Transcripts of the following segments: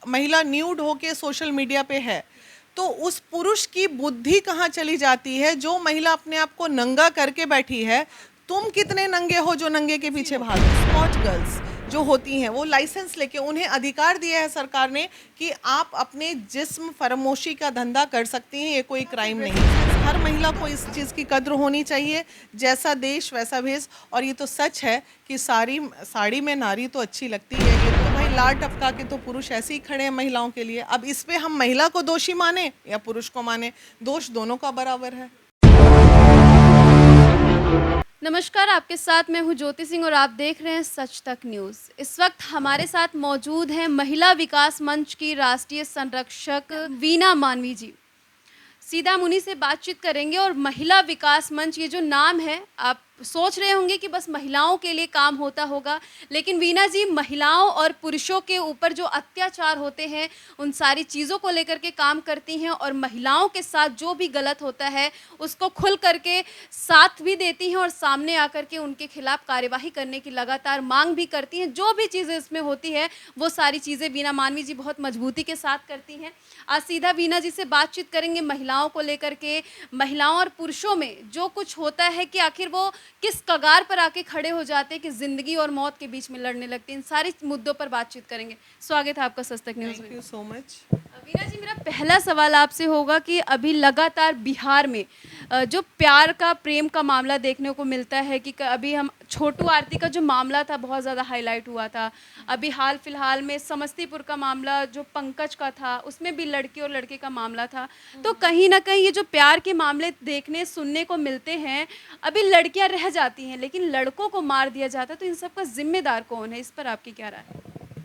महिला न्यूड होके social media पे है, तो उस पुरुष की बुद्धि कहाँ चली जाती है जो महिला अपने आप को नंगा करके बैठी है। तुम कितने नंगे हो जो नंगे के पीछे भागो। स्कॉच गर्ल्स जो होती हैं वो लाइसेंस लेके, उन्हें अधिकार दिया है सरकार ने कि आप अपने जिस्म फरोमोशी का धंधा कर सकती हैं, ये कोई क्राइम नहीं है। हर महिला को इस चीज़ की कद्र होनी चाहिए, जैसा देश वैसा भेष। और ये तो सच है कि साड़ी में नारी तो अच्छी लगती है, ये तो भाई लाड टपका के तो पुरुष ऐसे ही खड़े हैं महिलाओं के लिए। अब इस पे हम महिला को दोषी माने या पुरुष को माने, दोष दोनों का बराबर है। नमस्कार, आपके साथ मैं हूं ज्योति सिंह और आप देख रहे हैं सच तक न्यूज़। इस वक्त हमारे साथ मौजूद हैं महिला विकास मंच की राष्ट्रीय संरक्षक वीना मानवी जी। सीधा हम उन्हीं से बातचीत करेंगे। और महिला विकास मंच, ये जो नाम है, आप सोच रहे होंगे कि बस महिलाओं के लिए काम होता होगा, लेकिन वीना जी महिलाओं और पुरुषों के ऊपर जो अत्याचार होते हैं उन सारी चीज़ों को लेकर के काम करती हैं, और महिलाओं के साथ जो भी गलत होता है उसको खुल करके साथ भी देती हैं और सामने आकर के उनके खिलाफ कार्यवाही करने की लगातार मांग भी करती हैं। जो भी चीज़ें इसमें होती है वो सारी चीज़ें वीना मानवी जी बहुत मजबूती के साथ करती हैं। आज सीधा वीना जी से बातचीत करेंगे महिलाओं को लेकर के, महिलाओं और पुरुषों में जो कुछ होता है कि आखिर वो किस कगार पर आके खड़े हो जाते हैं कि जिंदगी और मौत के बीच में लड़ने लगते हैं। इन सारे मुद्दों पर बातचीत करेंगे। स्वागत है आपका सच तक न्यूज़ में। Thank you so much. Veena ji, मेरा पहला सवाल आपसे होगा कि अभी लगातार बिहार में जो प्यार का, प्रेम का मामला देखने को मिलता है कि अभी हम छोटू आरती का जो मामला था बहुत ज़्यादा हाईलाइट हुआ था। अभी हाल फिलहाल में समस्तीपुर का मामला जो पंकज का था, उसमें भी लड़की और लड़के का मामला था। तो कहीं ना कहीं ये जो प्यार के मामले देखने सुनने को मिलते हैं, अभी लड़कियां रह जाती हैं लेकिन लड़कों को मार दिया जाता है। तो इन सब का जिम्मेदार कौन है? इस पर आपकी क्या राय है?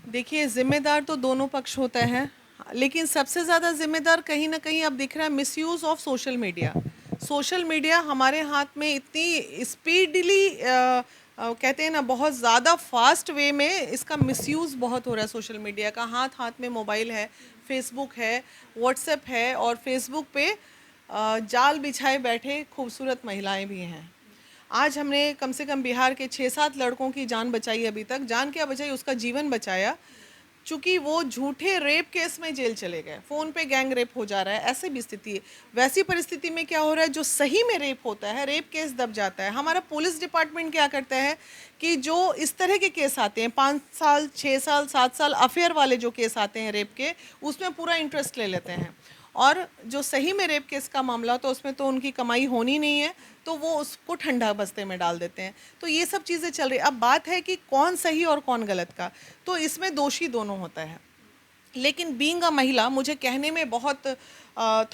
देखिए, जिम्मेदार तो दोनों पक्ष होते हैं, लेकिन सबसे ज़्यादा जिम्मेदार कहीं ना कहीं अब दिख रहा है misuse of social media. Social media हमारे हाथ में इतनी स्पीडली कहते हैं ना, बहुत ज़्यादा फास्ट वे में इसका मिसयूज़ बहुत हो रहा है। सोशल मीडिया का हाथ हाथ में मोबाइल है, फेसबुक है, व्हाट्सएप है, और फेसबुक पे जाल बिछाए बैठे खूबसूरत महिलाएं भी हैं। आज हमने कम से कम बिहार के 6-7 लड़कों की जान बचाई। अभी तक जान क्या बचाई, उसका जीवन बचाया, चूँकि वो झूठे रेप केस में जेल चले गए। फ़ोन पे गैंग रेप हो जा रहा है, ऐसी भी स्थिति है। वैसी परिस्थिति में क्या हो रहा है, जो सही में रेप होता है, रेप केस दब जाता है। हमारा पुलिस डिपार्टमेंट क्या करता है कि जो इस तरह के केस आते हैं, 5 साल 6 साल 7 साल अफेयर वाले जो केस आते हैं रेप के, उसमें पूरा इंटरेस्ट ले लेते हैं। और जो सही में रेप केस का मामला होता है उसमें तो उनकी कमाई होनी नहीं है, तो वो उसको ठंडा बस्ते में डाल देते हैं। तो ये सब चीज़ें चल रही। अब बात है कि कौन सही और कौन गलत का, तो इसमें दोषी दोनों होता है। लेकिन बीइंग अ महिला, मुझे कहने में बहुत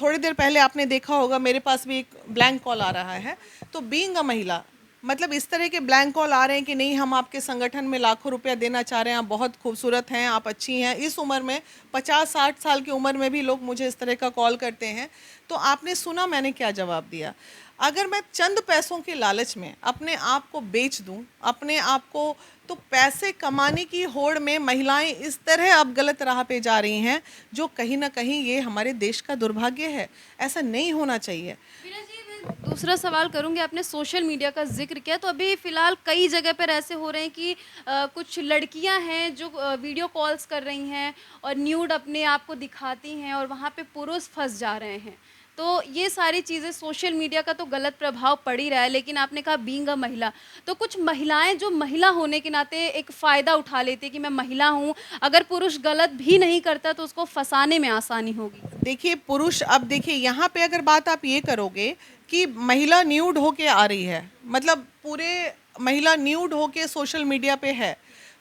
थोड़ी देर पहले आपने देखा होगा मेरे पास भी एक ब्लैंक कॉल आ रहा है। तो बीइंग अ महिला, मतलब इस तरह के ब्लैंक कॉल आ रहे हैं कि नहीं, हम आपके संगठन में लाखों रुपया देना चाह रहे हैं, आप बहुत खूबसूरत हैं, आप अच्छी हैं। इस उम्र में 50-60 साल की उम्र में भी लोग मुझे इस तरह का कॉल करते हैं। तो आपने सुना मैंने क्या जवाब दिया। अगर मैं चंद पैसों के लालच में अपने आप को बेच दूं, अपने आप को, तो पैसे कमाने की होड़ में महिलाएं इस तरह अब गलत राह पे जा रही हैं, जो कहीं ना कहीं ये हमारे देश का दुर्भाग्य है। ऐसा नहीं होना चाहिए। वीना जी, मैं दूसरा सवाल करूंगी। आपने सोशल मीडिया का जिक्र किया, तो अभी फिलहाल कई जगह पर ऐसे हो रहे हैं कि कुछ लड़कियां हैं जो वीडियो कॉल्स कर रही हैं और न्यूड अपने आप को दिखाती हैं और वहां पे पुरुष फंस जा रहे हैं। तो ये सारी चीज़ें, सोशल मीडिया का तो गलत प्रभाव पड़ ही रहा है, लेकिन आपने कहा बीइंग अ महिला, तो कुछ महिलाएं जो महिला होने के नाते एक फ़ायदा उठा लेती है कि मैं महिला हूँ, अगर पुरुष गलत भी नहीं करता तो उसको फंसाने में आसानी होगी। देखिए पुरुष, अब देखिए यहाँ पे अगर बात आप ये करोगे कि महिला न्यूड होके आ रही है, मतलब पूरे महिला न्यूड होके सोशल मीडिया पे है,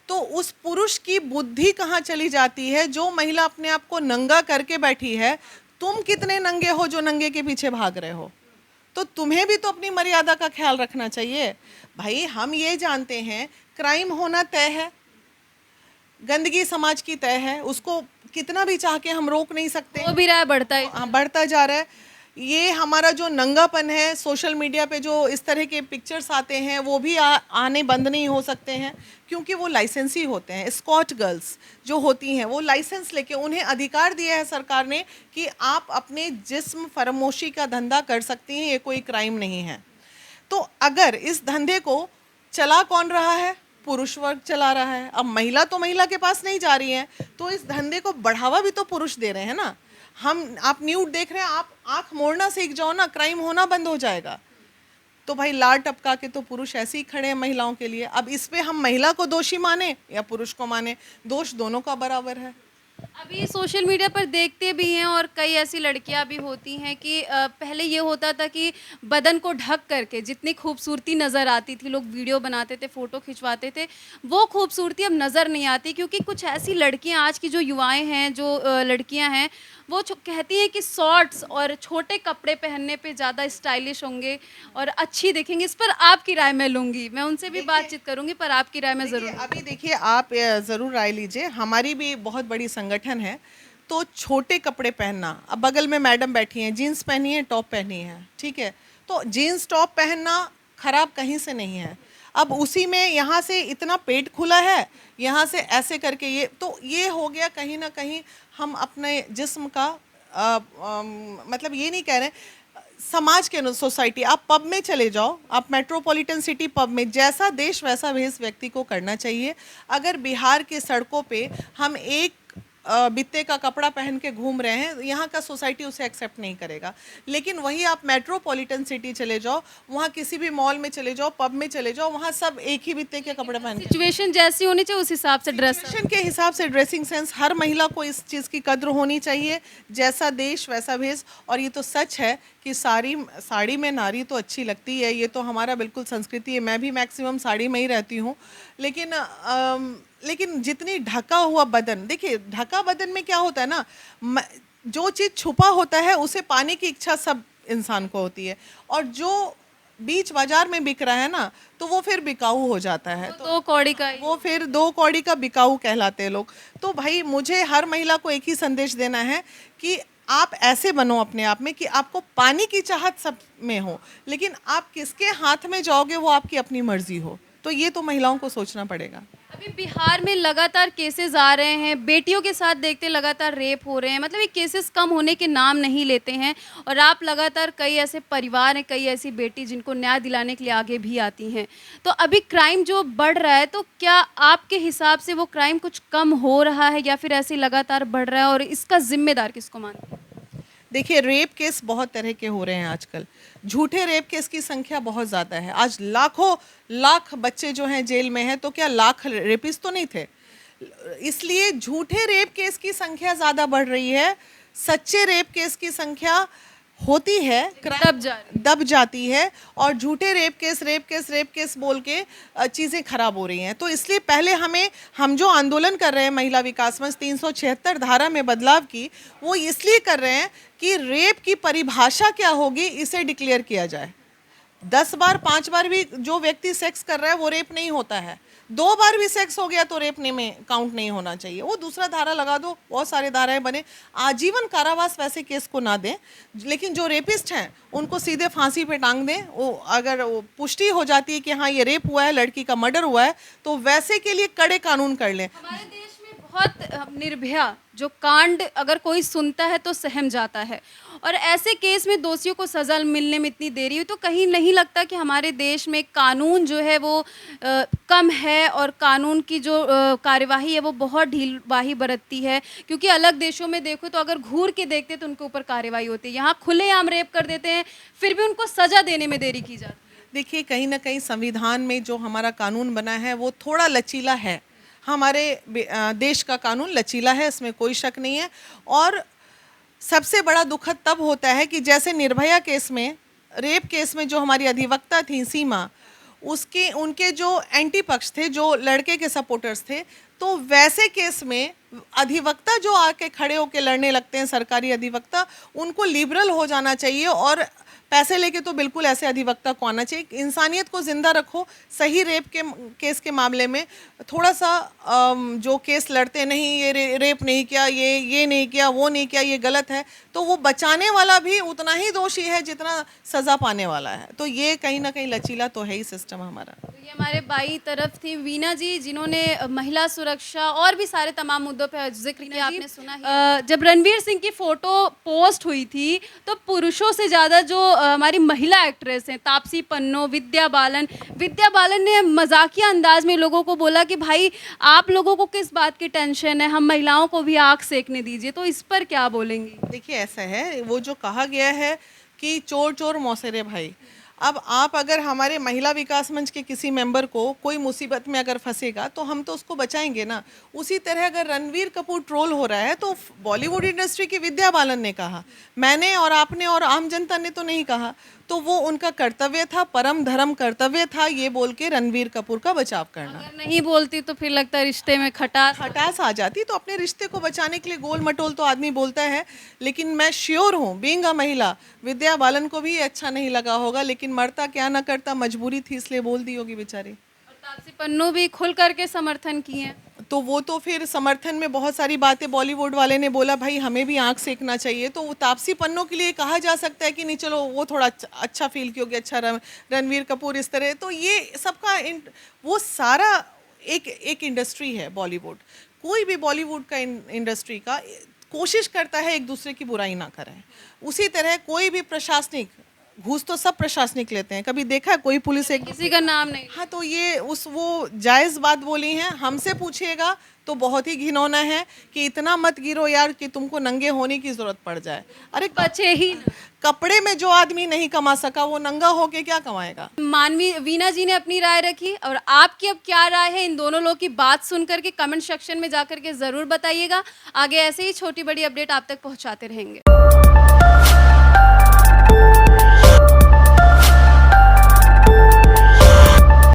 तो उस पुरुष की बुद्धि कहाँ चली जाती है जो महिला अपने आप को नंगा करके बैठी है। तुम कितने नंगे हो जो नंगे के पीछे भाग रहे हो? तो तुम्हें भी तो अपनी मर्यादा का ख्याल रखना चाहिए। भाई हम ये जानते हैं क्राइम होना तय है, गंदगी समाज की तय है, उसको कितना भी चाह के हम रोक नहीं सकते। हो भी रहा है, बढ़ता है। हाँ, बढ़ता जा रहा है। ये हमारा जो नंगापन है, सोशल मीडिया पे जो इस तरह के पिक्चर्स आते हैं वो भी आने बंद नहीं हो सकते हैं, क्योंकि वो लाइसेंसी होते हैं। स्कॉच गर्ल्स जो होती हैं वो लाइसेंस लेके, उन्हें अधिकार दिया है सरकार ने कि आप अपने जिस्म फरोमोशी का धंधा कर सकती हैं, ये कोई क्राइम नहीं है। तो अगर इस धंधे को चला कौन रहा है? पुरुष वर्ग चला रहा है। अब महिला तो महिला के पास नहीं जा रही है, तो इस धंधे को बढ़ावा भी तो पुरुष दे रहे हैं ना। आप न्यूड देख रहे हैं, आप आंख मोड़ना सीख जाओ ना, क्राइम होना बंद हो जाएगा। तो भाई लार टपका के तो पुरुष ऐसे ही खड़े हैं महिलाओं के लिए। अब इस पे हम महिला को दोषी माने या पुरुष को माने, दोष दोनों का बराबर है। अभी सोशल मीडिया पर देखते भी हैं और कई ऐसी लड़कियां भी होती हैं कि पहले ये होता था कि बदन को ढक करके जितनी खूबसूरती नज़र आती थी, लोग वीडियो बनाते थे, फ़ोटो खिंचवाते थे, वो खूबसूरती अब नज़र नहीं आती, क्योंकि कुछ ऐसी लड़कियां, आज की जो युवाएं हैं, जो लड़कियां हैं, वो कहती हैं कि शॉर्ट्स और छोटे कपड़े पहनने पे ज़्यादा स्टाइलिश होंगे और अच्छी दिखेंगी। इस पर आपकी राय मैं लूँगी, मैं उनसे भी बातचीत करूँगी, पर आपकी राय मैं ज़रूर। अभी देखिए, आप ज़रूर राय लीजिए। हमारी भी बहुत बड़ी संगठन है, तो छोटे कपड़े पहनना, अब बगल में मैडम बैठी हैं, जीन्स पहनी है, टॉप पहनी है, ठीक है, तो जीन्स टॉप पहनना खराब कहीं से नहीं है। अब उसी में यहाँ से इतना पेट खुला है, यहाँ से ऐसे करके ये हो गया कहीं ना कहीं हम अपने जिस्म का मतलब ये नहीं कह रहे, समाज के सोसाइटी। आप पब में चले जाओ, आप मेट्रोपॉलिटन सिटी पब में, जैसा देश वैसा भेष व्यक्ति को करना चाहिए। अगर बिहार के सड़कों पे हम एक बित्ते का कपड़ा पहन के घूम रहे हैं, यहाँ का सोसाइटी उसे एक्सेप्ट नहीं करेगा। लेकिन वही आप मेट्रोपॉलिटन सिटी चले जाओ, वहाँ किसी भी मॉल में चले जाओ, पब में चले जाओ, वहाँ सब एक ही बित्ते के कपड़े पहन के, सिचुएशन जैसी होनी चाहिए उस हिसाब से ड्रेस, सिचुएशन के हिसाब से ड्रेसिंग सेंस। हर महिला को इस चीज़ की कद्र होनी चाहिए, जैसा देश वैसा भेष। और ये तो सच है कि साड़ी में नारी तो अच्छी लगती है, ये तो हमारा बिल्कुल संस्कृति है। मैं भी मैक्सिमम साड़ी में ही रहती हूँ, लेकिन जितनी ढका हुआ बदन, देखिए ढका बदन में क्या होता है ना, जो चीज़ छुपा होता है उसे पाने की इच्छा सब इंसान को होती है, और जो बीच बाजार में बिक रहा है ना, तो वो फिर बिकाऊ हो जाता है। तो 2 कौड़ी का वो फिर 2 कौड़ी का बिकाऊ कहलाते हैं लोग। तो भाई मुझे हर महिला को एक ही संदेश देना है कि आप ऐसे बनो अपने आप में कि आपको पानी की चाहत सब में हो, लेकिन आप किसके हाथ में जाओगे वो आपकी अपनी मर्जी हो। तो ये तो महिलाओं को सोचना पड़ेगा। अभी बिहार में लगातार केसेस आ रहे हैं, बेटियों के साथ देखते लगातार रेप हो रहे हैं, मतलब ये केसेस कम होने के नाम नहीं लेते हैं। और आप लगातार, कई ऐसे परिवार हैं, कई ऐसी बेटी जिनको न्याय दिलाने के लिए आगे भी आती हैं। तो अभी क्राइम जो बढ़ रहा है, तो क्या आपके हिसाब से वो क्राइम कुछ कम हो रहा है या फिर ऐसे लगातार बढ़ रहा है, और इसका जिम्मेदार किसको मानते हैं? देखिए, रेप केस बहुत तरह के हो रहे हैं आजकल। झूठे रेप केस की संख्या बहुत ज़्यादा है। आज लाखों लाख बच्चे जो हैं जेल में हैं, तो क्या लाख रेपिस्ट तो नहीं थे? इसलिए झूठे रेप केस की संख्या ज़्यादा बढ़ रही है। सच्चे रेप केस की संख्या होती है, दब जाती है, और झूठे रेप केस बोल के चीज़ें खराब हो रही हैं। तो इसलिए पहले हम जो आंदोलन कर रहे हैं महिला विकास मंच 376 धारा में बदलाव की, वो इसलिए कर रहे हैं कि रेप की परिभाषा क्या होगी इसे डिक्लेयर किया जाए। 10 बार 5 बार भी जो व्यक्ति सेक्स कर रहा है वो रेप नहीं होता है। 2 बार भी सेक्स हो गया तो रेप में काउंट नहीं होना चाहिए। वो दूसरा धारा लगा दो, बहुत सारे धाराएं बने। आजीवन कारावास वैसे केस को ना दें, लेकिन जो रेपिस्ट हैं उनको सीधे फांसी पे टांग दें। वो अगर वो पुष्टि हो जाती है कि हाँ ये रेप हुआ है, लड़की का मर्डर हुआ है, तो वैसे के लिए कड़े कानून कर लें। हमारे देश में बहुत निर्भया जो कांड अगर कोई सुनता है तो सहम जाता है, और ऐसे केस में दोषियों को सज़ा मिलने में इतनी देरी हुई, तो कहीं नहीं लगता कि हमारे देश में कानून जो है वो कम है, और कानून की जो कार्यवाही है वो बहुत ढीलवाही बरतती है? क्योंकि अलग देशों में देखो तो अगर घूर के देखते तो उनके ऊपर कार्यवाही होती है, यहाँ खुलेआम रेप कर देते हैं, फिर भी उनको सज़ा देने में देरी की जाती है। देखिए, कहीं ना कहीं संविधान में जो हमारा कानून बना है वो थोड़ा लचीला है। हमारे देश का कानून लचीला है, इसमें कोई शक नहीं है। और सबसे बड़ा दुखद तब होता है कि जैसे निर्भया केस में, रेप केस में जो हमारी अधिवक्ता थी सीमा, उनके जो एंटी पक्ष थे, जो लड़के के सपोर्टर्स थे, तो वैसे केस में अधिवक्ता जो आके खड़े होके लड़ने लगते हैं, सरकारी अधिवक्ता, उनको लिबरल हो जाना चाहिए, और पैसे लेके तो बिल्कुल ऐसे अधिवक्ता को आना चाहिए। इंसानियत को जिंदा रखो। सही रेप के केस के मामले में थोड़ा सा जो केस लड़ते नहीं, ये रेप नहीं किया, ये नहीं किया, वो नहीं किया, ये गलत है, तो वो बचाने वाला भी उतना ही दोषी है जितना सज़ा पाने वाला है। तो ये कहीं ना कहीं लचीला तो है ही सिस्टम हमारा। तो ये हमारे बाई तरफ थी वीना जी, जिन्होंने महिला सुरक्षा और भी सारे तमाम मुद्दों पर जिक्र किया। आपने सुना ही जब रणवीर सिंह की फोटो पोस्ट हुई थी तो पुरुषों से ज़्यादा जो हमारी महिला एक्ट्रेस हैं तापसी पन्नू, विद्या बालन ने मजाकिया अंदाज में लोगों को बोला कि भाई आप लोगों को किस बात की टेंशन है, हम महिलाओं को भी आग सेकने दीजिए। तो इस पर क्या बोलेंगी? देखिए ऐसा है, वो जो कहा गया है कि चोर चोर मौसेरे भाई, अब आप अगर हमारे महिला विकास मंच के किसी मेंबर को कोई मुसीबत में अगर फंसेगा तो हम तो उसको बचाएंगे ना। उसी तरह अगर रणवीर कपूर ट्रोल हो रहा है तो बॉलीवुड इंडस्ट्री की विद्या बालन ने कहा, मैंने और आपने और आम जनता ने तो नहीं कहा। तो वो उनका कर्तव्य था, परम धर्म कर्तव्य था ये बोल के रणवीर कपूर का बचाव करना। अगर नहीं बोलती तो फिर लगता है रिश्ते में खटास आ जाती। तो अपने रिश्ते को बचाने के लिए गोल मटोल तो आदमी बोलता है, लेकिन मैं श्योर हूँ बीइंग अ महिला, विद्या बालन को भी अच्छा नहीं लगा होगा, लेकिन मरता क्या ना करता, मजबूरी थी इसलिए बोल दी होगी बेचारी। और तापसी पन्नू भी खुल करके समर्थन किए हैं। तो वो तो फिर समर्थन में बहुत सारी बातें, बॉलीवुड वाले ने बोला भाई हमें भी आंख सेकना चाहिए, तो वो तापसी पन्नू के लिए कहा जा सकता है कि नहीं चलो वो थोड़ा अच्छा फील किया, अच्छा रणवीर कपूर इस तरह। तो ये सबका वो सारा एक इंडस्ट्री है बॉलीवुड। कोई भी बॉलीवुड का इंडस्ट्री का कोशिश करता है एक दूसरे की बुराई ना करें। उसी तरह कोई भी प्रशासनिक, घूस तो सब प्रशासनिक लेते हैं, कभी देखा है कोई पुलिस एक किसी का नाम नहीं। हाँ, तो ये वो जायज बात बोली है। हमसे पूछिएगा तो बहुत ही घिनौना है कि इतना मत गिरो यार कि तुमको नंगे होने की जरूरत पड़ जाए। अरे बचे ही ना। कपड़े में जो आदमी नहीं कमा सका वो नंगा होके क्या कमाएगा। मानवी वीना जी ने अपनी राय रखी, और आपकी अब क्या राय है इन दोनों लोग की बात सुन करके कमेंट सेक्शन में जाकर के जरूर बताइएगा। आगे ऐसे ही छोटी बड़ी अपडेट आप तक पहुंचाते रहेंगे।